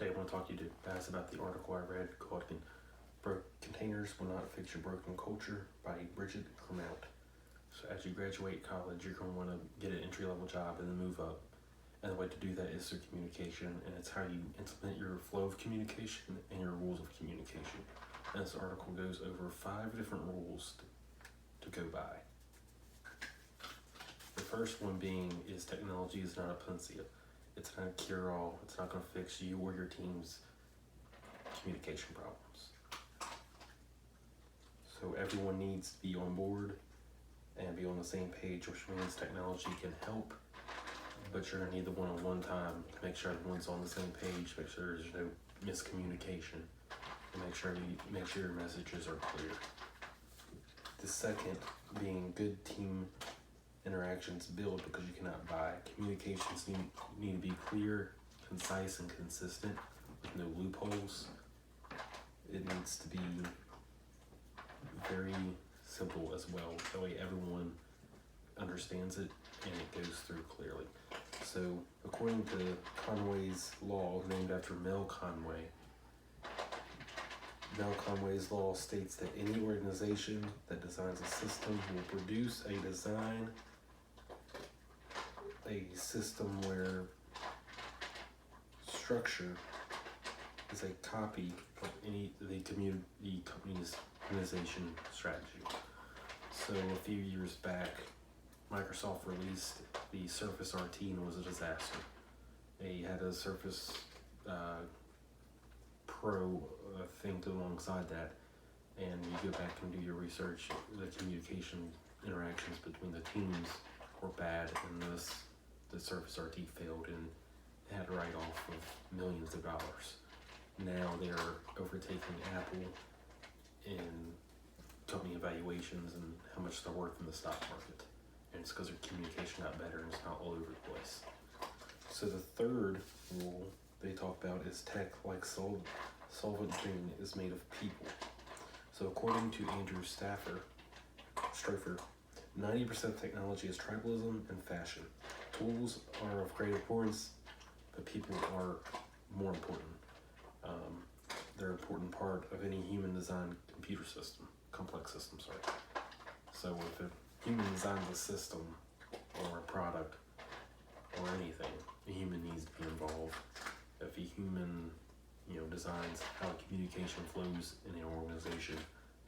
Today I want to talk to you guys about the article I read called Broke Containers Will Not Fix Your Broken Culture by Bridget Clermont. So as you graduate college, you're going to want to get an entry-level job and then move up. And the way to do that is through communication, and it's how you implement your flow of communication and your rules of communication. And this article goes over 5 different rules to go by. The first one being is technology is not a panacea. It's not a cure-all. It's not going to fix you or your team's communication problems. So everyone needs to be on board and be on the same page, which means technology can help, but you're going to need the one-on-one time to make sure everyone's on the same page, make sure there's no miscommunication, and make sure your messages are clear. The second being good team interactions build because you cannot buy. Communications need to be clear, concise, and consistent with no loopholes. It needs to be very simple as well. That way everyone understands it and it goes through clearly. So according to Conway's law, named after Mel Conway, Mel Conway's law states that any organization that designs a system will produce a system where structure is a copy of the company's organization strategy. So a few years back, Microsoft released the Surface RT and it was a disaster. They had a Surface Pro thing alongside that, and you go back and do your research, the communication interactions between the teams were bad, and the Surface RT failed and had a write-off of millions of dollars. Now they're overtaking Apple in company evaluations and how much they're worth in the stock market. And it's because their communication got better and it's not all over the place. So the third rule they talk about is tech like solvent thing is made of people. So according to Andrew Staffer, 90% of technology is tribalism and fashion. Tools are of great importance, but people are more important. They're an important part of any human designed computer system, complex system, sorry. So if a human designs a system or a product or anything, a human needs to be involved. If a human, designs how communication flows in an organization,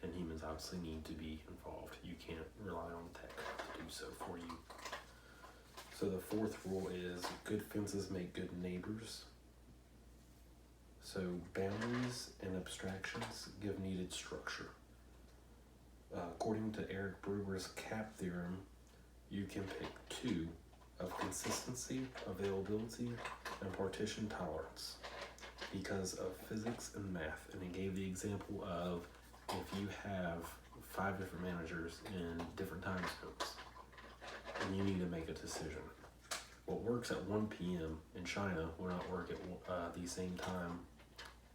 then humans obviously need to be involved. You can't rely on tech to do so for you. So the fourth rule is good fences make good neighbors. So boundaries and abstractions give needed structure. According to Eric Brewer's CAP theorem, you can pick 2 of consistency, availability, and partition tolerance because of physics and math. And he gave the example of if you have 5 different managers in different time zones and you need to make a decision. What works at 1 p.m. in China will not work at the same time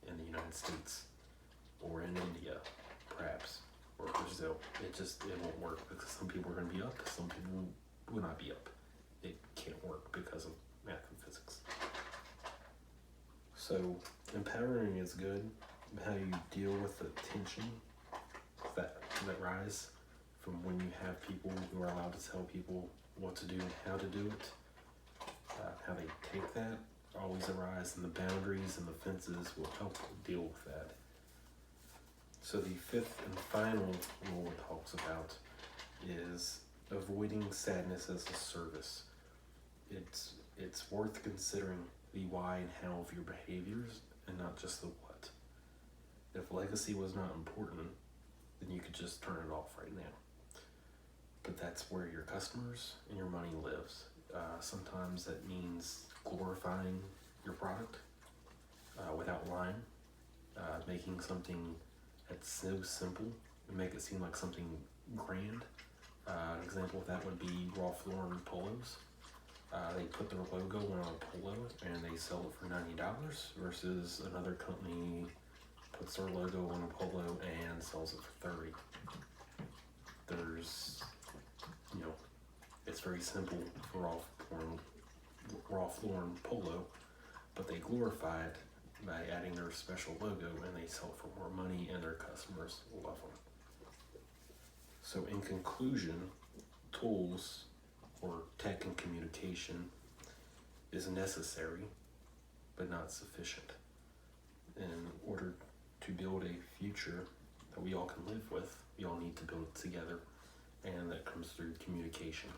in the United States or in India, perhaps, or Brazil. It won't work because some people are going to be up, some people will not be up. It can't work because of math and physics. So empowering is good. How you deal with the tension that rise from when you have people who are allowed to tell people what to do and how to do it. How they take that always arise, and the boundaries and the fences will help deal with that. So the 5th and final rule it talks about is avoiding sadness as a service. It's worth considering the why and how of your behaviors and not just the what. If legacy was not important, then you could just turn it off right now. But that's where your customers and your money lives. Sometimes that means glorifying your product without lying, making something that's so simple and make it seem like something grand. An example of that would be Ralph Lauren polos. They put their logo on a polo and they sell it for $90 versus another company puts their logo on a polo and sells it for $30. There's, it's very simple for Ralph Lauren polo, but they glorify it by adding their special logo, and they sell for more money, and their customers love them. So in conclusion, tools or tech and communication is necessary but not sufficient. In order to build a future that we all can live with, we all need to build it together, and that comes through communication.